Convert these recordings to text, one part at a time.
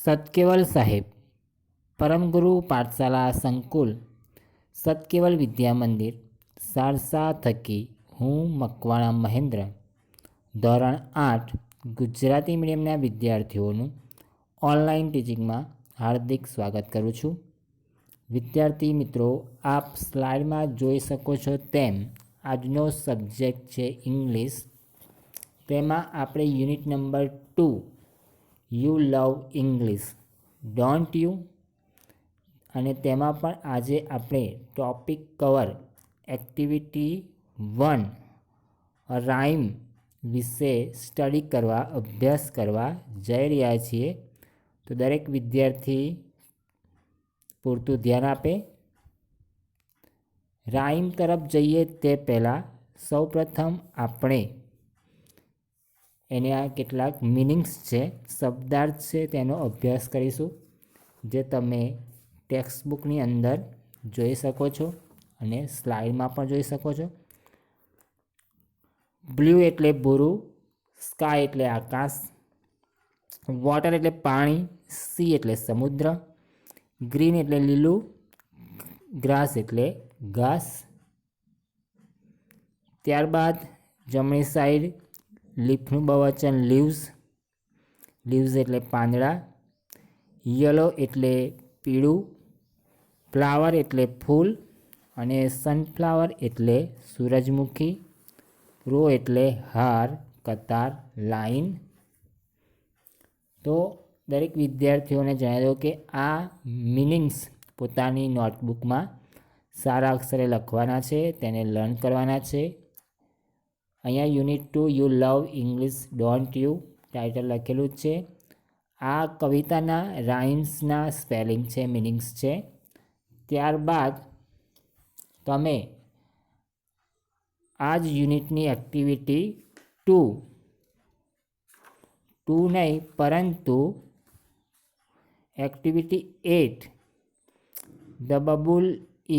સતકેવલ સાહેબ પરમગુરુ પાઠશાલા સંકુલ સતકેવલ વિદ્યા મંદિર સારસા થકી હું મકવાણા મહેન્દ્ર ધોરણ 8 ગુજરાતી મીડિયમના વિદ્યાર્થીઓનું ઓનલાઈન ટીચિંગમાં હાર્દિક સ્વાગત કરું છું. વિદ્યાર્થી મિત્રો, આપ સ્લાઇડમાં જોઈ શકો છો તેમ આજનો સબ્જેક્ટ છે ઇંગ્લિશ. તેમાં આપણે unit number 2 you love English don't you, અને તેમાં પણ આજે આપણે ટોપિક કવર એક્ટિવિટી 1 રાઇમ વિશે સ્ટડી કરવા, અભ્યાસ કરવા જઈ રહ્યા છીએ. તો દરેક વિદ્યાર્થી પૂરતું ધ્યાન આપે. રાઇમ તરફ જઈએ તે પહેલાં સૌપ્રથમ આપણે એના કેટલાક મિનિંગ્સ છે, શબ્દાર્થ છે, તેનો અભ્યાસ કરીશું, જે તમે ટેક્સ્ટબુકની અંદર જોઈ શકો છો અને સ્લાઇડમાં પણ જોઈ શકો છો. બ્લુ એટલે ભૂરું, સ્કાય એટલે આકાશ, વોટર એટલે પાણી, સી એટલે સમુદ્ર, ગ્રીન એટલે લીલું, ગ્રાસ એટલે ઘાસ. ત્યારબાદ જમણી સાઈડ લીફનું બહુવચન લીવ્સ, લીવ્સ એટલે પાંદડા, યલો એટલે પીળું, ફ્લાવર એટલે ફૂલ, અને સનફ્લાવર એટલે સૂરજમુખી, રો એટલે હાર, કતાર, લાઈન. તો દરેક વિદ્યાર્થીઓને જણાવી દો કે આ મિનિંગ્સ પોતાની નોટબુકમાં સારા અક્ષરે લખવાના છે, તેને લર્ન કરવાના છે. અહીંયા unit 2 you love English don't you title લખેલું જ છે. આ કવિતાના રાઇમ્સના સ્પેલિંગ છે, મિનિંગ્સ છે. ત્યારબાદ તમે આ જ યુનિટની એક્ટિવિટી 2 નહીં પરંતુ activity 8 the babul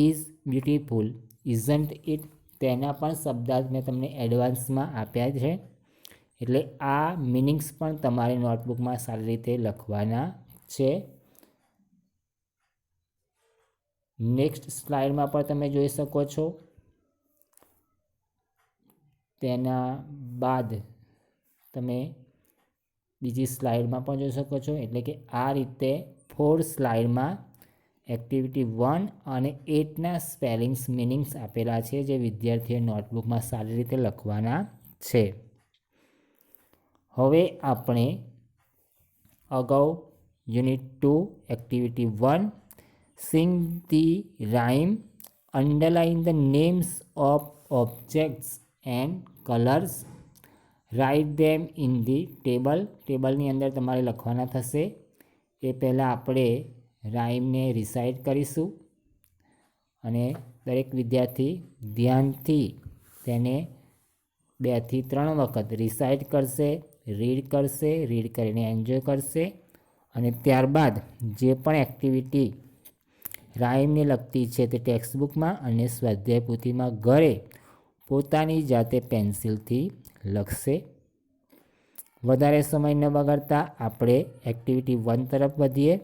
is beautiful isn't it, તેના પણ શબ્દાર્થ મેં તમને એડવાન્સમાં આપ્યા છે. એટલે આ મિનિંગ્સ પણ તમારી નોટબુકમાં સારી રીતે લખવાના છે. નેક્સ્ટ સ્લાઇડમાં પણ તમે જોઈ શકો છો. તેના બાદ તમે બીજી સ્લાઇડમાં પણ જોઈ શકો છો. એટલે કે આ રીતે 4 સ્લાઇડમાં એક્ટિવિટી 1 અને 8ના સ્પેલિંગ્સ મિનિંગ્સ આપેલા છે, જે વિદ્યાર્થીઓ નોટબુકમાં સારી રીતે લખવાના છે. હવે આપણે અગાઉ unit 2 activity 1 sing the rhyme, underline the names of objects and colours, write them in the table. ટેબલની અંદર તમારે લખવાના થશે. એ પહેલાં આપણે રાઇમને રિસાઇટ કરીશું અને દરેક વિદ્યાર્થી ધ્યાનથી તેને 2 થી 3 વખત રિસાઇટ કરશે, રીડ કરશે, રીડ કરીને એન્જોય કરશે. અને ત્યારબાદ જે પણ એક્ટિવિટી રાઇમને લગતી છે તે ટેક્સ્ટબુકમાં અને સ્વાધ્યાય પોથીમાં ઘરે પોતાની જાતે પેન્સિલથી લખશે. વધારે સમય ન બગાડતા આપણે એક્ટિવિટી 1 તરફ વધીએ.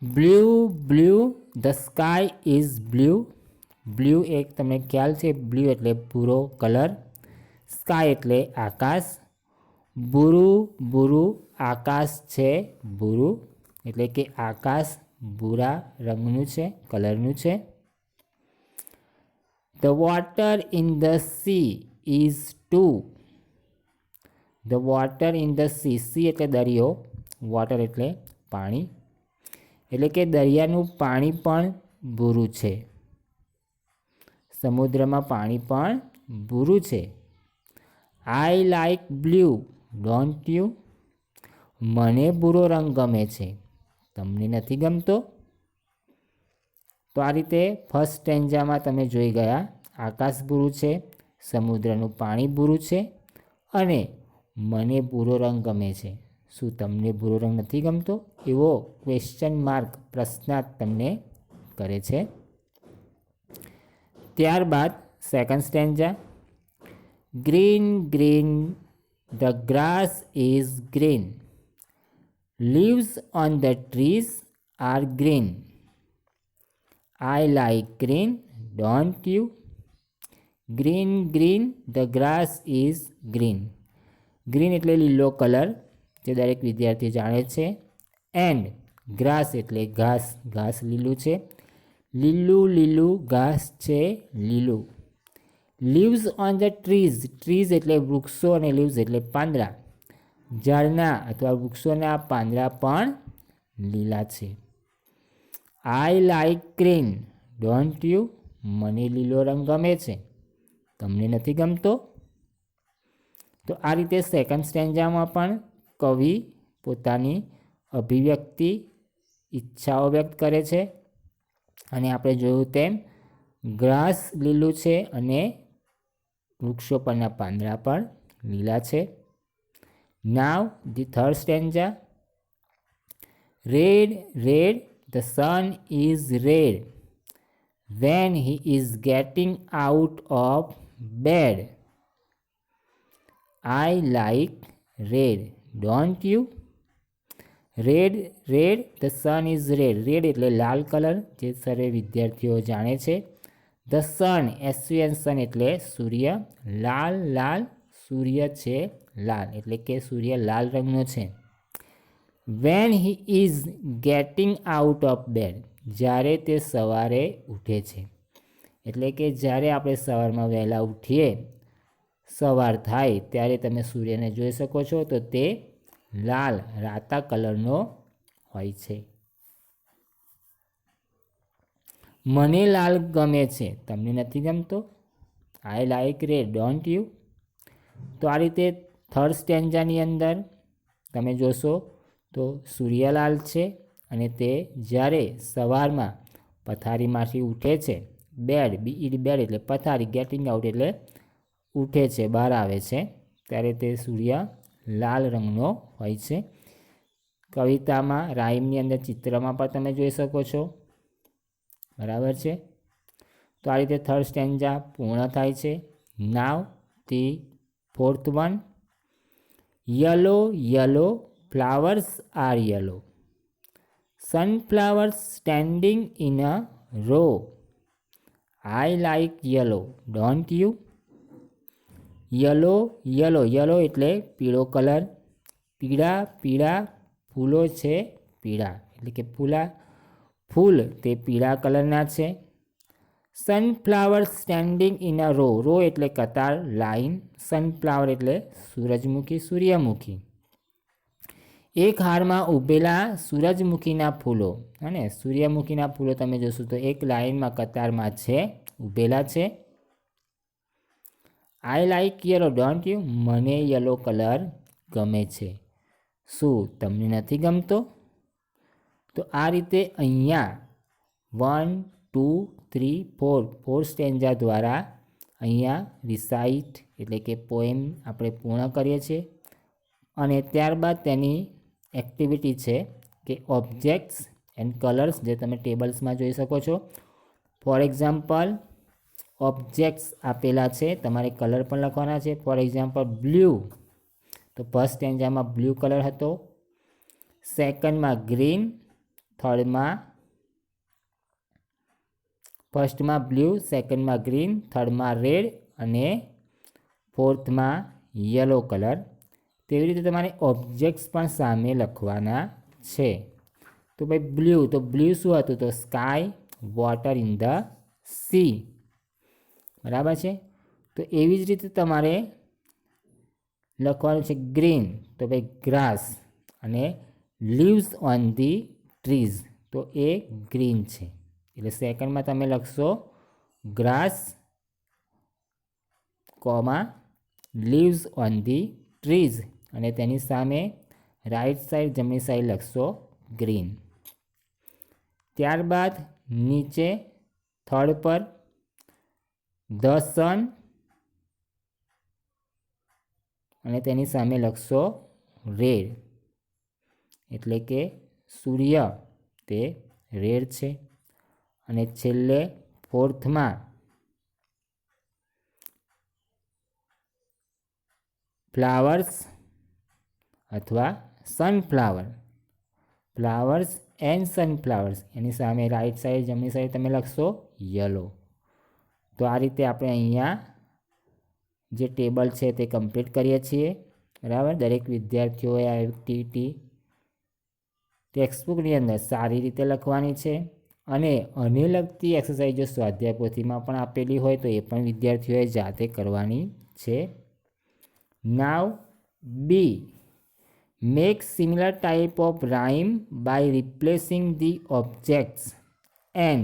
Blue blue the sky is blue. Blue એક તમને ખ્યાલ છે, બ્લુ એટલે ભૂરો કલર, સ્કાય એટલે આકાશ, ભૂરું ભૂરું આકાશ છે, ભૂરું એટલે કે આકાશ ભૂરા રંગનું છે, કલરનું છે. The water in the sea is too. The water in the sea, sea એટલે દરિયો, વોટર એટલે પાણી, એટલે કે દરિયાનું પાણી પણ ભૂરું છે, સમુદ્રમાં પાણી પણ ભૂરું છે. I like blue don't you. મને ભૂરો રંગ ગમે છે, તમને નથી ગમતો? તો આ રીતે ફર્સ્ટ સ્ટેન્જામાં તમે જોઈ ગયા, આકાશ ભૂરું છે, સમુદ્રનું પાણી ભૂરું છે અને મને ભૂરો રંગ ગમે છે. શું તમને ભૂરો રંગ નથી ગમતો? એવો ક્વેશ્ચન માર્ક પ્રશ્નાર્થ તમને કરે છે. ત્યારબાદ second stanza, green green the grass is green. Leaves on the trees are green. I like green, don't you? Green green the grass is green. Green એટલે લીલો કલર, જે દરેક વિદ્યાર્થી જાણે છે. એન્ડ ગ્રાસ એટલે ઘાસ, ઘાસ લીલું છે. લીલું લીલું ઘાસ છે, લીલું. Leaves on the trees, trees એટલે વૃક્ષો અને લીવ્સ એટલે પાંદડા. ઝાડના અથવા વૃક્ષોના પાંદડા પણ લીલા છે. I like green, don't you? મને લીલો રંગ ગમે છે, તમને નથી ગમતો? તો આ રીતે સેકન્ડ સ્ટેન્જામાં પણ કવિ પોતાની અભિવ્યક્તિ, ઈચ્છાઓ વ્યક્ત કરે છે. અને આપણે જોયું તેમ ગ્રાસ લીલું છે અને વૃક્ષો પરના પાંદડા પણ લીલા છે. Now the third stanza. Red red the sun is red when he is getting out of bed. I like red, don't you? Red red the sun is red. Red એટલે લાલ કલર, જે સર્વે વિદ્યાર્થીઓ જાણે છે. ધ સન, SUN સન એટલે સૂર્ય. લાલ લાલ સૂર્ય છે, લાલ એટલે કે સૂર્ય લાલ રંગનો છે. When he is getting out of bed, જ્યારે તે સવારે ઉઠે છે. એટલે કે જ્યારે આપણે સવારમાં વહેલા ઉઠીએ, સવાર થાય ત્યારે તમે સૂર્યને જોઈ શકો છો, તો તે લાલ રાતા કલરનો હોય છે. મને લાલ ગમે છે, તમને નથી ગમતો? I like red, don't you? તો આ રીતે થર્ડ સ્ટેન્જાની અંદર તમે જોશો તો સૂર્ય લાલ છે અને તે જ્યારે સવારમાં પથારીમાંથી ઉઠે છે, બેડ, BED બેડ એટલે પથારી, ગેટિંગ આઉટ એટલે ઉઠે છે, બહાર આવે છે, ત્યારે તે સૂર્ય લાલ રંગનો હોય છે. કવિતામાં રાઇમની અંદર ચિત્રમાં પણ તમે જોઈ શકો છો. બરાબર છે. તો આ રીતે થર્ડ સ્ટેન્જા પૂર્ણ થાય છે. Now the fourth one. Yellow yellow flowers are yellow. Sunflowers standing in a row. I like yellow, don't you? Yellow yellow, yellow એટલે પીળો કલર. પીળા પીળા ફૂલો છે, પીળા એટલે કે ફૂલ તે પીળા કલરના છે. Sunflower standing in a row, row એટલે કતાર, લાઈન. સનફ્લાવર એટલે સૂરજમુખી, સૂર્યમુખી. એક હારમાં ઉભેલા સૂરજમુખીના ફૂલો અને સૂર્યમુખીના ફૂલો તમે જોશો તો એક લાઈનમાં કતારમાં છે, ઉભેલા છે. I like yellow, don't you? મને યલો કલર ગમે છે, શું તમને નથી ગમતો? તો આ રીતે અહીંયા 1, 2, 3, 4 સ્ટેન્જા દ્વારા અહીંયા રિસાઇટ એટલે કે પોએમ આપણે પૂર્ણ કરીએ છીએ. અને ત્યારબાદ તેની એક્ટિવિટી છે કે ઓબ્જેક્ટ્સ એન્ડ કલર્સ, જે તમે ટેબલ્સમાં જોઈ શકો છો. ફોર એક્ઝામ્પલ, ઓબ્જેક્ટ્સ આપેલા છે, તમારે કલર પણ લખવાના છે. ફોર એક્ઝામ્પલ બ્લુ, તો ફર્સ્ટ સ્ટેન્જામાં બ્લુ કલર હતો. સેકન્ડમાં ગ્રીન, ફર્સ્ટમાં બ્લુ, સેકન્ડમાં ગ્રીન, થર્ડમાં રેડ અને ફોર્થમાં યલો કલર. તેવી રીતે તમારે ઓબ્જેક્ટ્સ પણ સામે લખવાના છે. તો ભાઈ બ્લુ, તો બ્લુ શું હતું? તો sky, water in the C. બરાબર છે. તો એવી જ રીતે તમારે લખવાનું છે ગ્રીન, તો ભાઈ ગ્રાસ અને લીવ્સ ઓન ધી ટ્રીઝ, તો એ ગ્રીન છે. એટલે સેકન્ડમાં તમે લખશો grass, leaves on the trees અને તેની સામે રાઈટ સાઈડ, જમણી સાઈડ લખશો ગ્રીન. ત્યારબાદ નીચે થર્ડ પર ધ સન અને તેની સામે લખશો રેડ, એટલે કે સૂર્ય તે રેડ છે. અને છેલ્લે ફોર્થમાં ફ્લાવર્સ અથવા સનફ્લાવર, ફ્લાવર્સ એન્ડ સનફ્લાવર્સ, એની સામે રાઈટ સાઈડ જમણી સાઈડ તમે લખશો યલો. તો આ રીતે આપણે અહીંયા જે ટેબલ છે તે કમ્પ્લીટ કરીએ છીએ. બરાબર, દરેક વિદ્યાર્થીઓએ આ એક્ટિવિટી ટેક્સ્ટબુકની અંદર સારી રીતે લખવાની છે. અને આને લગતી એક્સરસાઇઝ સ્વાધ્યાય પોથીમાં પણ આપેલી હોય તો એ પણ વિદ્યાર્થીઓએ જાતે કરવાની છે. નાવ બી, make similar type of rhyme by replacing the objects and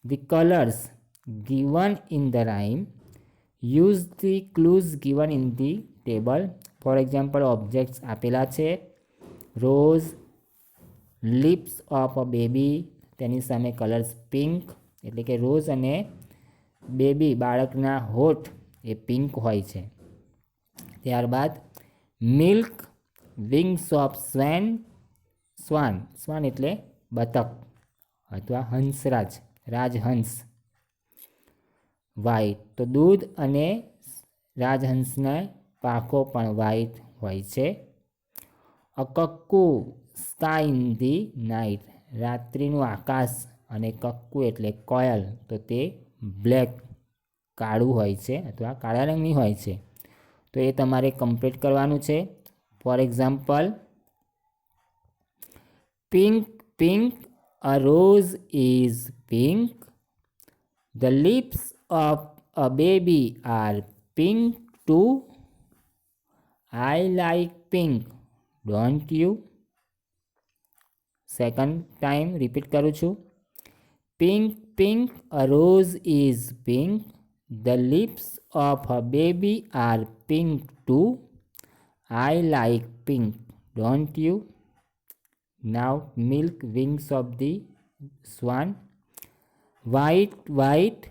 the colors given in the rhyme. Use the clues given in the table. For example, objects આપેલા છે rose, lips of a baby, તેની સામે colours pink, એટલે કે rose અને baby બાળકના હોઠ એ pink હોય છે. ત્યારબાદ મિલ્ક, વિંગ્સ ઓફ સ્વાન, સ્વાન એટલે બતક અથવા હંસરાજ, રાજહંસ. વ્હાઈટ, તો દૂધ અને રાજહંસના પાંખો પણ વ્હાઈટ હોય છે. અ કક્કુ, સ્કાય ઇન ધી નાઇટ, રાત્રિનું આકાશ, અને કક્કુ એટલે કોયલ, તો તે બ્લેક, કાળું હોય છે અથવા કાળા રંગની હોય છે. તો એ તમારે કમ્પ્લીટ કરવાનું છે. For example, pink pink, a rose is pink, the lips of a baby are pink too, I like pink, don't you. Second time repeat કરું છું. Pink pink, a rose is pink, the lips of a baby are pink too, I like pink, don't you. Now milk, wings of the swan. White white,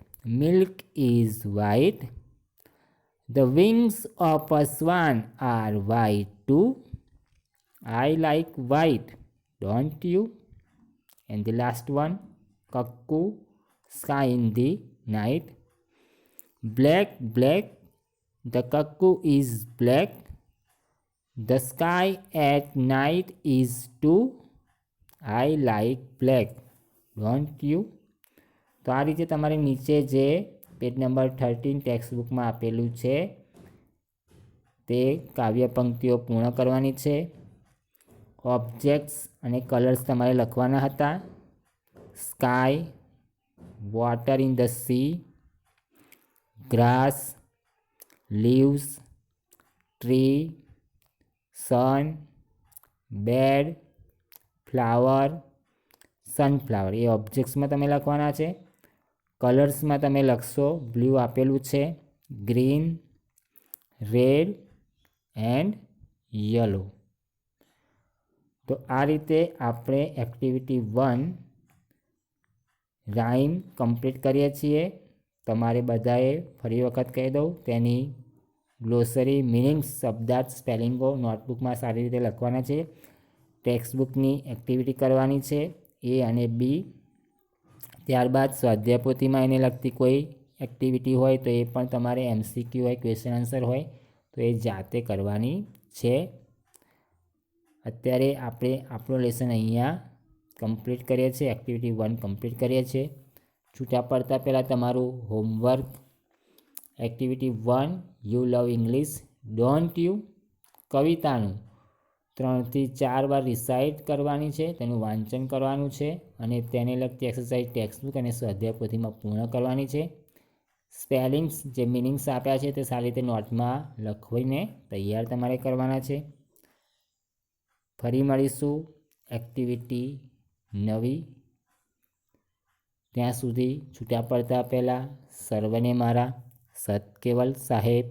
milk is white, the wings of a swan are white too, I like white, don't you. And the last one, cuckoo, sky in the night. Black black, the cuckoo is black, the sky at night is too, I like black, don't you. તો આ રીતે તમારે નીચે જે page number 13 text બુકમાં આપેલું છે તે કાવ્ય પંક્તિઓ પૂર્ણ કરવાની છે. ઓબ્જેક્ટ્સ અને કલર્સ તમારે લખવાના હતા. Sky, water in the sea, grass, leaves, tree, sun, bed, flower, sunflower, એ ઓબ્જેક્ટ્સમાં તમે લખવાના છે. કલર્સમાં તમે લખશો, બ્લુ આપેલું છે, ગ્રીન, રેડ એન્ડ યલો. તો આ રીતે આપણે એક્ટિવિટી 1 રાઇમ કમ્પ્લીટ કરીએ છીએ. તમારે બધાએ ફરી વખત કહી દઉં, તેની ગ્લોસરી, મિનિંગ્સ, શબ્દાર્થ, સ્પેલિંગો નોટબુકમાં સારી રીતે લખવાના છે. ટેક્સ્ટબુકની એક્ટિવિટી કરવાની છે એ અને બી. ત્યારબાદ સ્વાધ્યાય પોથીમાં એને લગતી કોઈ એક્ટિવિટી હોય તો એ પણ તમારે MCQ હોય, ક્વેશ્ચન આન્સર હોય તો એ જાતે કરવાની છે. અત્યારે આપણે આપણો લેસન અહીંયા કમ્પ્લીટ કરીએ છીએ, એક્ટિવિટી 1 કમ્પ્લીટ કરીએ છીએ. છૂટા પડતા પહેલાં તમારું homework activity 1, you love English, don't you, કવિતાનું 3 થી 4 વાર રિસાઇટ કરવાની છે, તેનું વાંચન કરવાનું છે અને તેને લગતી એક્સરસાઇઝ ટેક્સ્ટબુક અને સ્વાધ્યાય પોથીમાં પૂર્ણ કરવાની છે. સ્પેલિંગ્સ જે મિનિંગ્સ આપ્યા છે તે સારી રીતે નોટમાં લખીને તૈયાર તમારે કરવાના છે. ફરી મળીશું એક્ટિવિટી નવી. ત્યાં સુધી છૂટા પડતા પહેલાં સર્વને મારા સત કેવલ સાહેબ